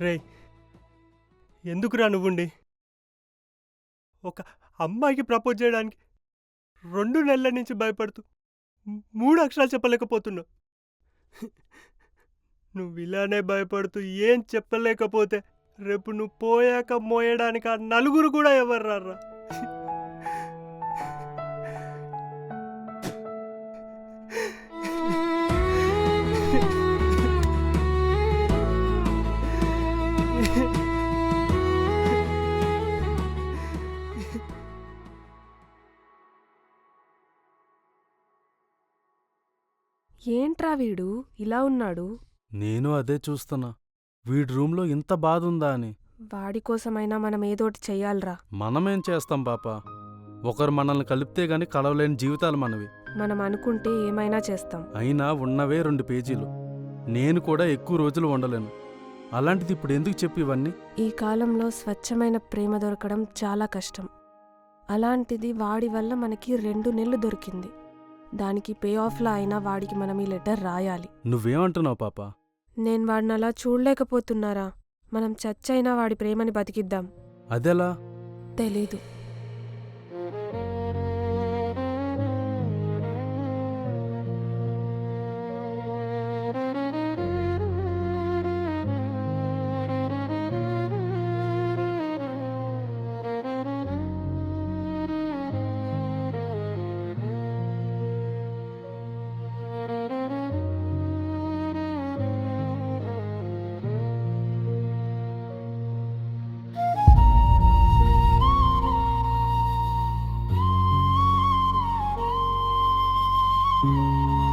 రేయ్, ఎందుకురా నువ్వుండి ఒక అమ్మాయికి ప్రపోజ్ చేయడానికి 2 నెలల నుంచి భయపడుతూ 3 అక్షరాలు చెప్పలేకపోతున్నావు. నువ్వు ఇలానే భయపడుతూ ఏం చెప్పలేకపోతే రేపు నువ్వు పోయాక మోయడానికి ఆ నలుగురు కూడా ఎవరు రారా? ఏంట్రా వీడు ఇలా ఉన్నాడు? నేను అదే చూస్తున్నా. వీడి రూంలో ఇంత బాధుందా అని. వాడి కోసమైనా మనం ఏదోటి చెయ్యాలిరా. మనమేం చేస్తాం పాప? ఒకరు మనల్ని కలిపితే గాని కలవలేని జీవితాలు మనవి. మనం అనుకుంటే ఏమైనా చేస్తాం. అయినా ఉన్నవే 2 పేజీలు. నేను కూడా ఎక్కువ రోజులు ఉండలేను. అలాంటిది ఇప్పుడు ఎందుకు చెప్పి ఇవన్నీ? ఈ కాలంలో స్వచ్ఛమైన ప్రేమ దొరకడం చాలా కష్టం. అలాంటిది వాడి వల్ల మనకి 2 నెలలు దొరికింది. దానికి పే ఆఫ్లా అయినా వాడికి మనం ఈ లెటర్ రాయాలి. నువ్వేమంటున్నావు పాప? నేను వాడిని అలా చూడలేకపోతున్నారా. మనం చచ్చైనా వాడి ప్రేమని బతికిద్దాం. అదెలా? తెలీదు.